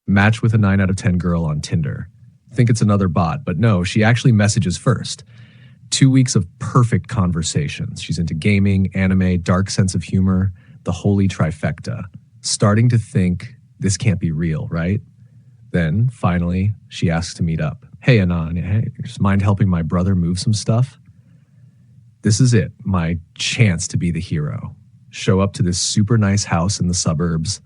Match with a 9 out of 10 girl on Tinder. Think it's another bot, but no, she actually messages first. 2 weeks of perfect conversations. She's into gaming, anime, dark sense of humor, the holy trifecta. Starting to think, this can't be real, right? Then, finally, she asks to meet up. Hey, Anon, hey, just mind helping my brother move some stuff? This is it, my chance to be the hero. Show up to this super nice house in the suburbs.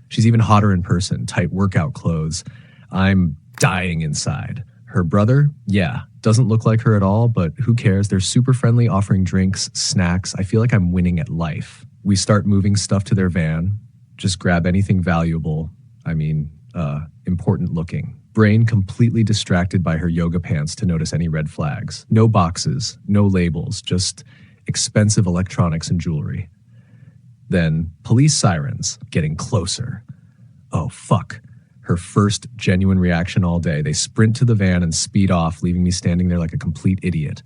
She's even hotter in person, tight workout clothes. I'm dying inside. Her brother? Yeah, doesn't look like her at all, but who cares? They're super friendly, offering drinks, snacks. I feel like I'm winning at life. We start moving stuff to their van. Just grab anything valuable. Important looking. Brain completely distracted by her yoga pants to notice any red flags. No boxes, no labels, just expensive electronics and jewelry. Then police sirens getting closer. Oh, fuck. Her first genuine reaction all day. They sprint to the van and speed off, leaving me standing there like a complete idiot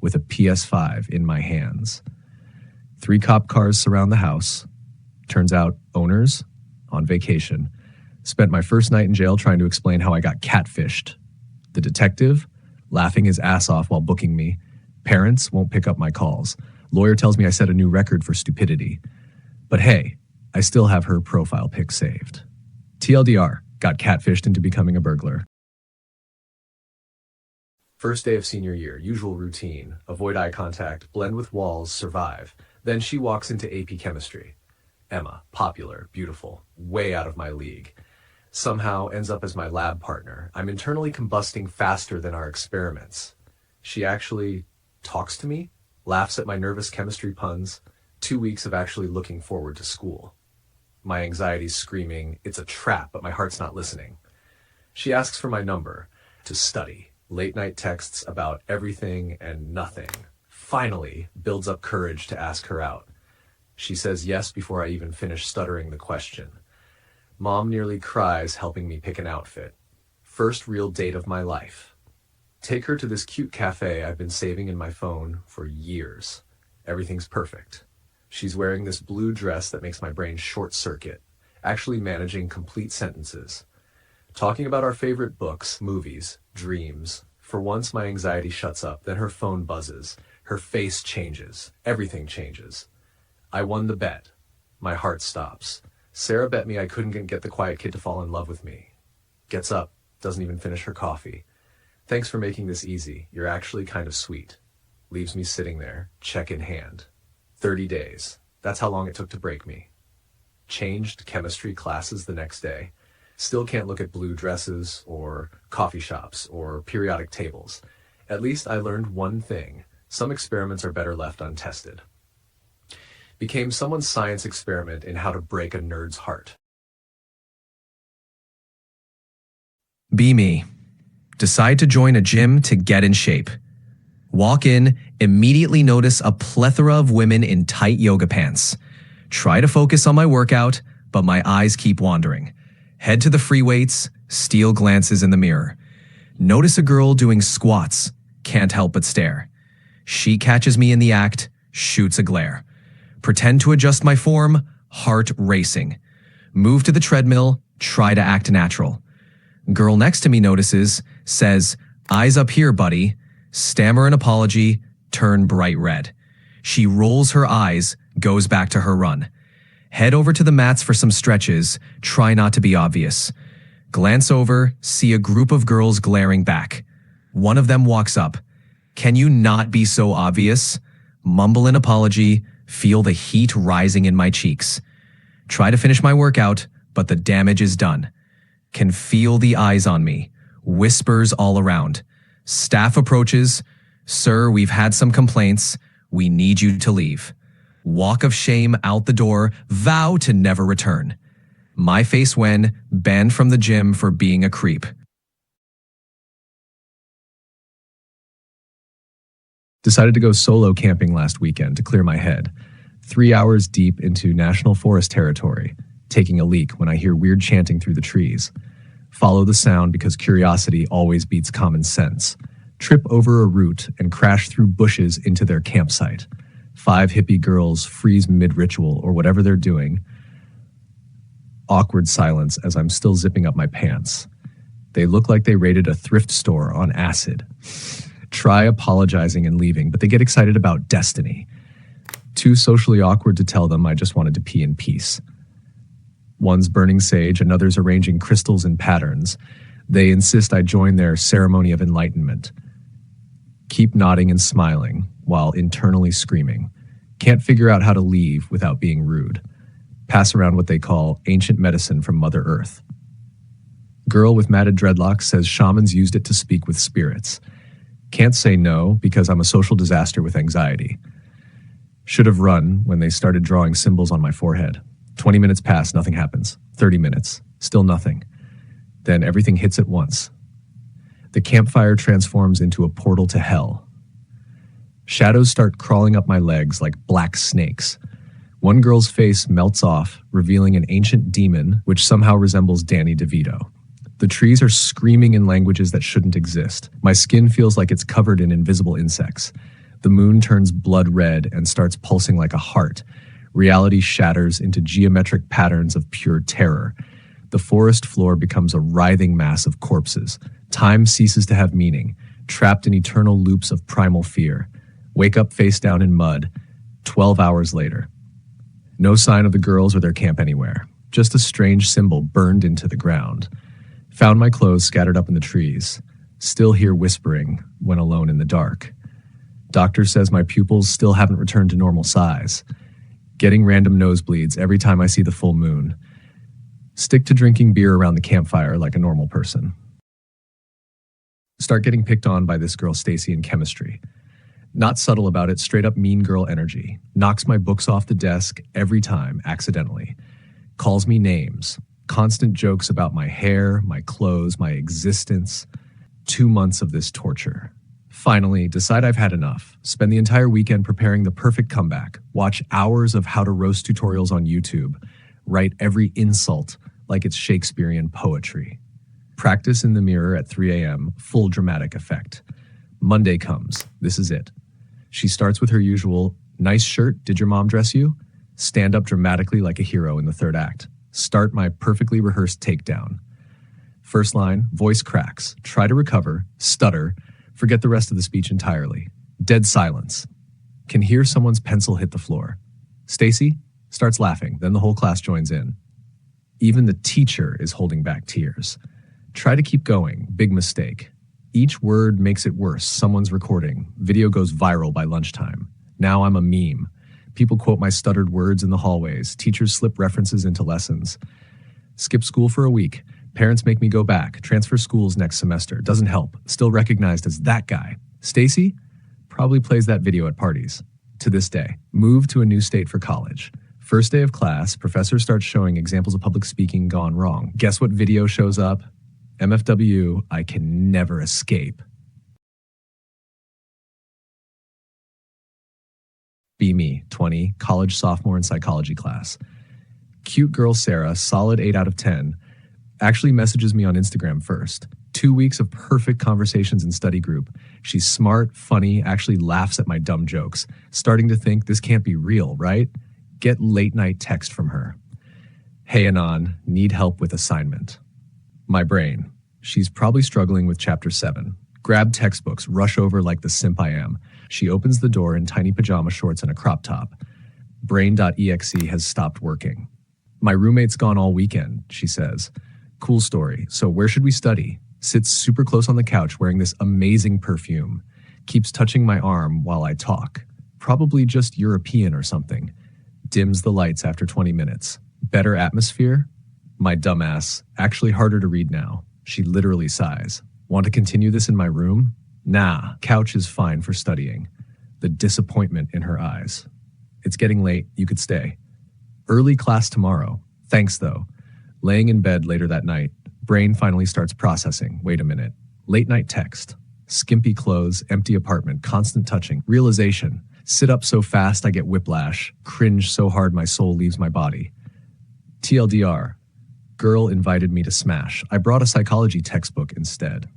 with a PS5 in my hands. 3 cop cars surround the house. Turns out owners on vacation. Spent my first night in jail trying to explain how I got catfished. The detective laughing his ass off while booking me. Parents won't pick up my calls. Lawyer tells me I set a new record for stupidity. But hey, I still have her profile pic saved. TLDR, got catfished into becoming a burglar. First day of senior year, usual routine. Avoid eye contact, blend with walls, survive. Then she walks into AP chemistry. Emma, popular, beautiful, way out of my league. Somehow ends up as my lab partner. I'm internally combusting faster than our experiments. She actually talks to me, laughs at my nervous chemistry puns. 2 weeks of actually looking forward to school. My anxiety's screaming, it's a trap, but my heart's not listening. She asks for my number to study. Late night texts about everything and nothing. Finally builds up courage to ask her out. She says yes before I even finish stuttering the question. Mom nearly cries helping me pick an outfit. First real date of my life. Take her to this cute cafe I've been saving in my phone for years. Everything's perfect. She's wearing this blue dress that makes my brain short circuit, actually managing complete sentences. Talking about our favorite books, movies, dreams. For once my anxiety shuts up, then her phone buzzes. Her face changes. Everything changes. I won the bet. My heart stops. Sarah bet me I couldn't get the quiet kid to fall in love with me. Gets up, doesn't even finish her coffee. Thanks for making this easy. You're actually kind of sweet. Leaves me sitting there, check in hand. 30 days. That's how long it took to break me. Changed chemistry classes the next day. Still can't look at blue dresses or coffee shops or periodic tables. At least I learned one thing. Some experiments are better left untested. Became someone's science experiment in how to break a nerd's heart. Be me. Decide to join a gym to get in shape. Walk in, immediately notice a plethora of women in tight yoga pants. Try to focus on my workout, but my eyes keep wandering. Head to the free weights, steal glances in the mirror. Notice a girl doing squats, can't help but stare. She catches me in the act, shoots a glare. Pretend to adjust my form, heart racing. Move to the treadmill, try to act natural. Girl next to me notices, says, eyes up here, buddy. Stammer an apology, turn bright red. She rolls her eyes, goes back to her run. Head over to the mats for some stretches, try not to be obvious. Glance over, see a group of girls glaring back. One of them walks up. Can you not be so obvious? Mumble an apology, feel the heat rising in my cheeks. Try to finish my workout, but the damage is done. Can feel the eyes on me. Whispers all around. Staff approaches. Sir, we've had some complaints. We need you to leave. Walk of shame out the door. Vow to never return. My face when banned from the gym for being a creep. Decided to go solo camping last weekend to clear my head. 3 hours deep into National Forest territory, taking a leak when I hear weird chanting through the trees. Follow the sound because curiosity always beats common sense. Trip over a root and crash through bushes into their campsite. 5 hippie girls freeze mid-ritual or whatever they're doing. Awkward silence as I'm still zipping up my pants. They look like they raided a thrift store on acid. Try apologizing and leaving, but they get excited about destiny. Too socially awkward to tell them I just wanted to pee in peace. One's burning sage, another's arranging crystals and patterns. They insist I join their ceremony of enlightenment. Keep nodding and smiling while internally screaming. Can't figure out how to leave without being rude. Pass around what they call ancient medicine from Mother Earth. Girl with matted dreadlocks says shamans used it to speak with spirits. Can't say no because I'm a social disaster with anxiety. Should have run when they started drawing symbols on my forehead. 20 minutes pass, nothing happens. 30 minutes, still nothing. Then everything hits at once. The campfire transforms into a portal to hell. Shadows start crawling up my legs like black snakes. One girl's face melts off, revealing an ancient demon which somehow resembles Danny DeVito. The trees are screaming in languages that shouldn't exist. My skin feels like it's covered in invisible insects. The moon turns blood red and starts pulsing like a heart. Reality shatters into geometric patterns of pure terror. The forest floor becomes a writhing mass of corpses. Time ceases to have meaning, trapped in eternal loops of primal fear. Wake up face down in mud, 12 hours later. No sign of the girls or their camp anywhere. Just a strange symbol burned into the ground. Found my clothes scattered up in the trees. Still hear whispering when alone in the dark. Doctor says my pupils still haven't returned to normal size. Getting random nosebleeds every time I see the full moon. Stick to drinking beer around the campfire like a normal person. Start getting picked on by this girl Stacy in chemistry. Not subtle about it, straight up mean girl energy. Knocks my books off the desk every time, accidentally. Calls me names. Constant jokes about my hair, my clothes, my existence. 2 months of this torture. Finally, decide I've had enough. Spend the entire weekend preparing the perfect comeback. Watch hours of how to roast tutorials on YouTube. Write every insult like it's Shakespearean poetry. Practice in the mirror at 3 a.m., full dramatic effect. Monday comes. This is it. She starts with her usual, nice shirt, did your mom dress you? Stand up dramatically like a hero in the third act. Start my perfectly rehearsed takedown. First line, voice cracks. Try to recover, stutter, forget the rest of the speech entirely. Dead silence. Can hear someone's pencil hit the floor. Stacy starts laughing, then the whole class joins in. Even the teacher is holding back tears. Try to keep going, big mistake. Each word makes it worse. Someone's recording. Video goes viral by lunchtime. Now I'm a meme. People quote my stuttered words in the hallways. Teachers slip references into lessons. Skip school for a week. Parents make me go back. Transfer schools next semester. Doesn't help. Still recognized as that guy. Stacy probably plays that video at parties. To this day. Moved to a new state for college. First day of class, professor starts showing examples of public speaking gone wrong. Guess what video shows up? NSFW, I can never escape. Be me, 20, college sophomore in psychology class. Cute girl Sarah, solid 8 out of 10, actually messages me on Instagram first. 2 weeks of perfect conversations in study group. She's smart, funny, actually laughs at my dumb jokes. Starting to think this can't be real, right? Get late night text from her. Hey Anon, need help with assignment. My brain. She's probably struggling with chapter 7. Grab textbooks, rush over like the simp I am. She opens the door in tiny pajama shorts and a crop top. Brain.exe has stopped working. My roommate's gone all weekend, she says. Cool story. So where should we study? Sits super close on the couch wearing this amazing perfume. Keeps touching my arm while I talk. Probably just European or something. Dims the lights after 20 minutes. Better atmosphere? My dumbass. Actually harder to read now. She literally sighs. Want to continue this in my room? Nah, couch is fine for studying. The disappointment in her eyes. It's getting late, you could stay. Early class tomorrow. Thanks though. Laying in bed later that night, brain finally starts processing. Wait a minute. Late night text. Skimpy clothes, empty apartment, constant touching. Realization. Sit up so fast I get whiplash. Cringe so hard my soul leaves my body. TLDR. Girl invited me to smash. I brought a psychology textbook instead.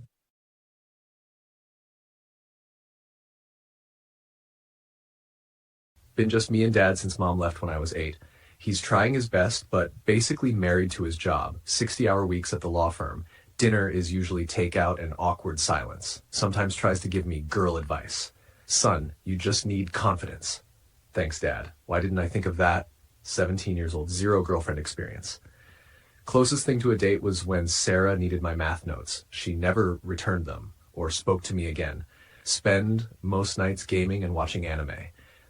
Been just me and dad since mom left when I was 8. He's trying his best, but basically married to his job, 60-hour weeks at the law firm. Dinner is usually takeout and awkward silence. Sometimes tries to give me girl advice. Son, you just need confidence. Thanks, Dad. Why didn't I think of that? 17 years old, zero girlfriend experience. Closest thing to a date was when Sarah needed my math notes. She never returned them or spoke to me again. Spend most nights gaming and watching anime.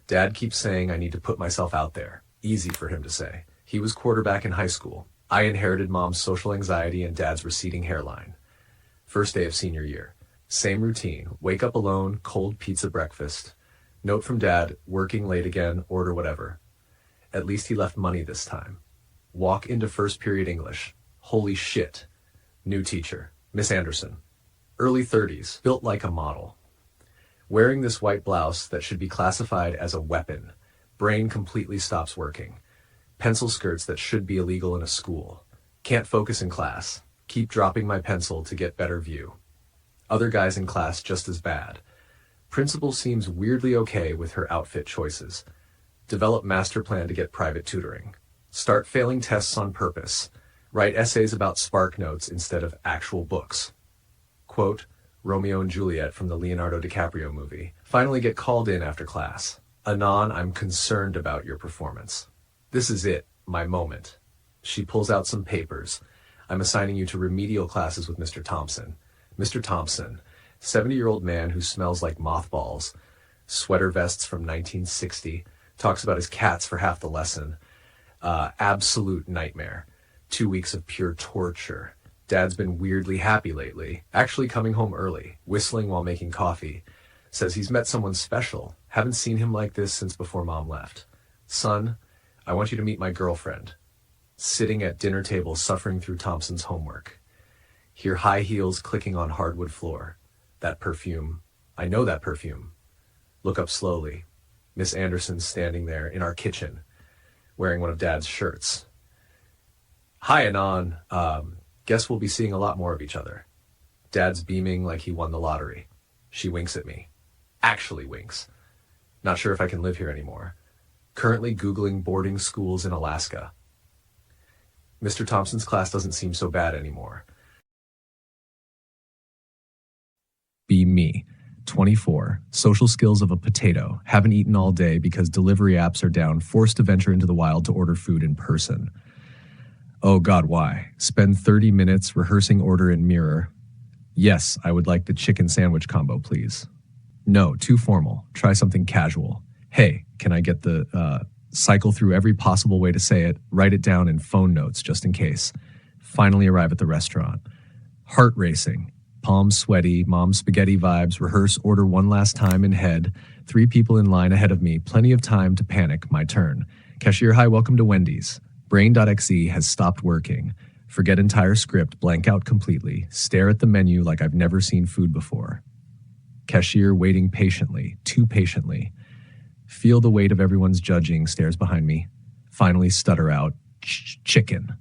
Dad keeps saying I need to put myself out there. Easy for him to say. He was quarterback in high school. I inherited Mom's social anxiety and Dad's receding hairline. First day of senior year. Same routine. Wake up alone, cold pizza breakfast. Note from Dad, working late again, order whatever. At least he left money this time. Walk into first period English. Holy shit. New teacher. Miss Anderson. Early 30s. Built like a model. Wearing this white blouse that should be classified as a weapon. Brain completely stops working. Pencil skirts that should be illegal in a school. Can't focus in class. Keep dropping my pencil to get better view. Other guys in class just as bad. Principal seems weirdly okay with her outfit choices. Develop master plan to get private tutoring. Start failing tests on purpose. Write essays about Spark Notes instead of actual books. Quote, Romeo and Juliet from the Leonardo DiCaprio movie. Finally get called in after class. Anon, I'm concerned about your performance. This is it, my moment. She pulls out some papers. I'm assigning you to remedial classes with Mr. Thompson. Mr. Thompson, 70-year-old man who smells like mothballs, sweater vests from 1960, talks about his cats for half the lesson. Absolute nightmare. 2 weeks of pure torture. Dad's been weirdly happy lately, actually coming home early, whistling while making coffee. Says he's met someone special. Haven't seen him like this since before Mom left. Son, I want you to meet my girlfriend. Sitting at dinner table suffering through Thompson's homework. Hear high heels clicking on hardwood floor. That perfume. I know that perfume. Look up slowly. Miss Anderson's standing there in our kitchen, wearing one of Dad's shirts. Hi, Anon. Guess we'll be seeing a lot more of each other. Dad's beaming like he won the lottery. She winks at me. Actually winks. Not sure if I can live here anymore. Currently Googling boarding schools in Alaska. Mr. Thompson's class doesn't seem so bad anymore. Be me. 24. Social skills of a potato. Haven't eaten all day because delivery apps are down. Forced to venture into the wild to order food in person. Oh God, why? Spend 30 minutes rehearsing order in mirror. Yes, I would like the chicken sandwich combo, please. No, too formal. Try something casual. Hey, can I get the, cycle through every possible way to say it, write it down in phone notes just in case. Finally arrive at the restaurant. Heart racing. Palms sweaty, mom spaghetti vibes, rehearse order one last time in head. 3 people in line ahead of me, plenty of time to panic, my turn. Cashier, hi, welcome to Wendy's. Brain.exe has stopped working. Forget entire script, blank out completely. Stare at the menu like I've never seen food before. Cashier waiting patiently, too patiently. Feel the weight of everyone's judging, stares behind me. Finally stutter out, chicken.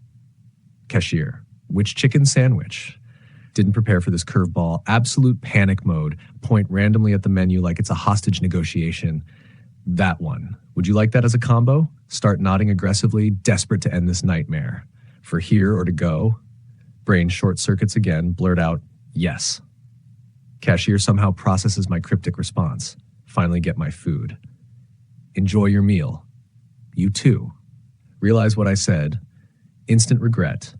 Cashier, which chicken sandwich? Didn't prepare for this curveball. Absolute panic mode. Point randomly at the menu like it's a hostage negotiation. That one. Would you like that as a combo? Start nodding aggressively, desperate to end this nightmare. For here or to go? Brain short circuits again, blurt out, yes. Cashier somehow processes my cryptic response. Finally get my food. Enjoy your meal. You too. Realize what I said. Instant regret.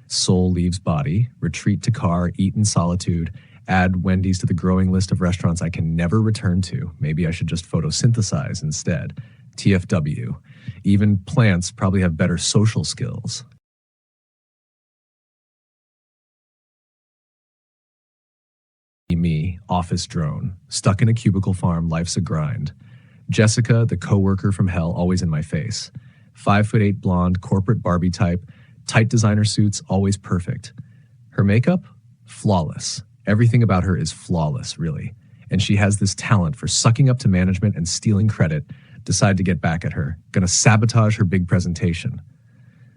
Soul leaves body. Retreat to car. Eat in solitude. Add Wendy's to the growing list of restaurants I can never return to. Maybe I should just photosynthesize instead. TFW. Even plants probably have better social skills. Me, office drone. Stuck in a cubicle farm, life's a grind. Jessica, the coworker from hell, always in my face. 5'8" blonde, corporate Barbie type, tight designer suits, always perfect. Her makeup? Flawless. Everything about her is flawless, really. And she has this talent for sucking up to management and stealing credit. Decide to get back at her. Gonna sabotage her big presentation.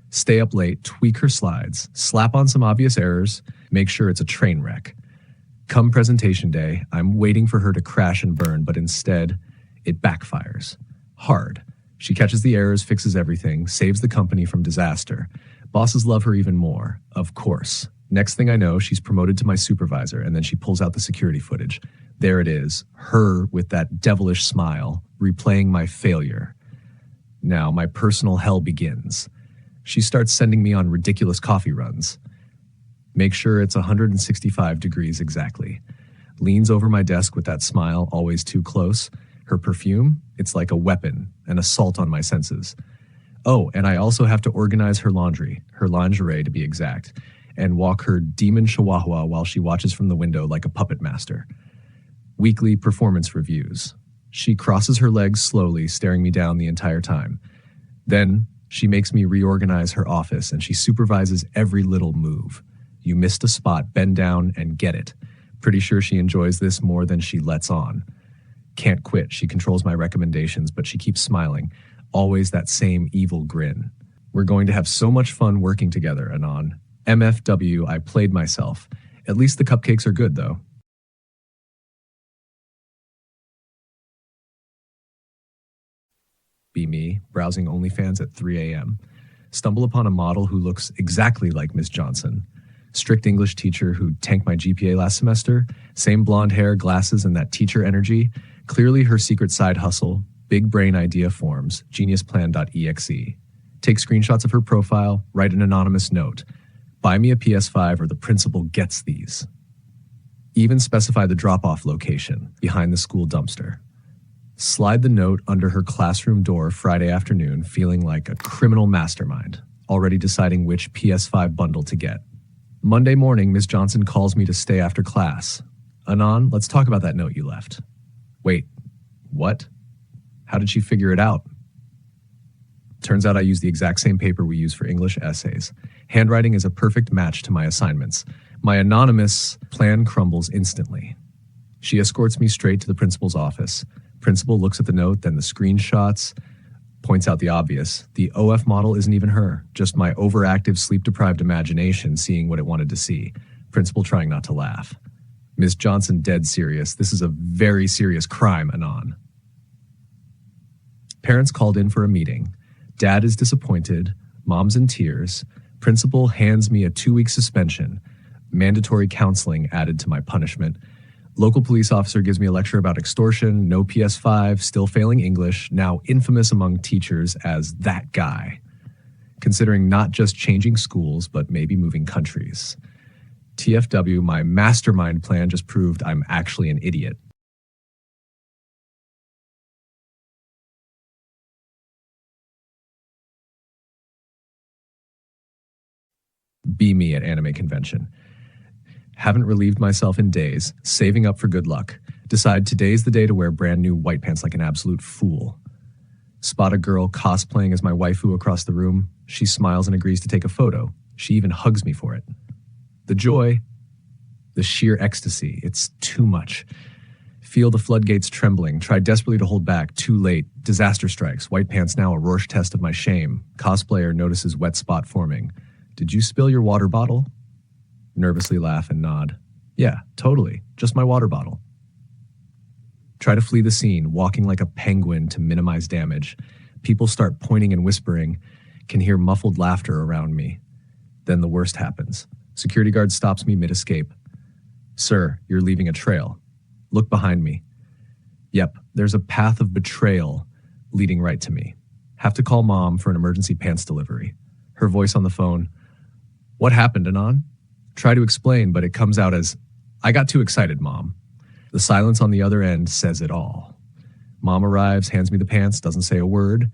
Stay up late, tweak her slides, slap on some obvious errors, make sure it's a train wreck. Come presentation day, I'm waiting for her to crash and burn, but instead, it backfires. Hard. She catches the errors, fixes everything, saves the company from disaster. Bosses love her even more, of course. Next thing I know, she's promoted to my supervisor, and then she pulls out the security footage. There it is, her with that devilish smile, replaying my failure. Now my personal hell begins. She starts sending me on ridiculous coffee runs. Make sure it's 165 degrees exactly. Leans over my desk with that smile, always too close. Her perfume, it's like a weapon, an assault on my senses. Oh, and I also have to organize her laundry, her lingerie to be exact, and walk her demon chihuahua while she watches from the window like a puppet master. Weekly performance reviews. She crosses her legs slowly, staring me down the entire time. Then she makes me reorganize her office, and she supervises every little move. You missed a spot, bend down and get it. Pretty sure she enjoys this more than she lets on. Can't quit. She controls my recommendations, but she keeps smiling. Always that same evil grin. We're going to have so much fun working together, Anon. MFW, I played myself. At least the cupcakes are good, though. Be me, browsing OnlyFans at 3 a.m. Stumble upon a model who looks exactly like Miss Johnson. Strict English teacher who tanked my GPA last semester. Same blonde hair, glasses, and that teacher energy. Clearly her secret side hustle. Big brain idea forms. Geniusplan.exe. Take screenshots of her profile. Write an anonymous note. Buy me a PS5 or the principal gets these. Even specify the drop-off location. Behind the school dumpster. Slide the note under her classroom door Friday afternoon, feeling like a criminal mastermind, already deciding which PS5 bundle to get. Monday morning, Miss Johnson calls me to stay after class. Anon, let's talk about that note you left. Wait, what? How did she figure it out? Turns out I use the exact same paper we use for English essays. Handwriting is a perfect match to my assignments. My anonymous plan crumbles instantly. She escorts me straight to the principal's office. Principal looks at the note, then the screenshots, points out the obvious. The OF model isn't even her, just my overactive, sleep-deprived imagination seeing what it wanted to see. Principal trying not to laugh. Ms. Johnson dead serious. This is a very serious crime, Anon. Parents called in for a meeting. Dad is disappointed. Mom's in tears. Principal hands me a 2-week suspension. Mandatory counseling added to my punishment. Local police officer gives me a lecture about extortion, no PS5, still failing English, now infamous among teachers as that guy. Considering not just changing schools, but maybe moving countries. TFW, my mastermind plan just proved I'm actually an idiot. Be me at anime convention. Haven't relieved myself in days, saving up for good luck. Decide today's the day to wear brand new white pants like an absolute fool. Spot a girl cosplaying as my waifu across the room. She smiles and agrees to take a photo. She even hugs me for it. The joy, the sheer ecstasy, it's too much. Feel the floodgates trembling, try desperately to hold back, too late. Disaster strikes, white pants now a Rorschach test of my shame. Cosplayer notices wet spot forming. Did you spill your water bottle? Nervously laugh and nod. Yeah, totally. Just my water bottle. Try to flee the scene, walking like a penguin to minimize damage. People start pointing and whispering. Can hear muffled laughter around me. Then the worst happens. Security guard stops me mid-escape. Sir, you're leaving a trail. Look behind me. Yep, there's a path of betrayal leading right to me. Have to call Mom for an emergency pants delivery. Her voice on the phone. What happened, Anon? Try to explain, but it comes out as, I got too excited, Mom. The silence on the other end says it all. Mom arrives, hands me the pants, doesn't say a word.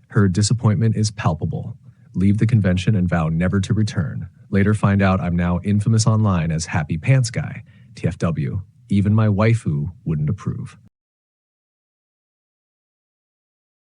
Her disappointment is palpable. Leave the convention and vow never to return. Later find out I'm now infamous online as Happy Pants Guy. TFW. Even my waifu wouldn't approve.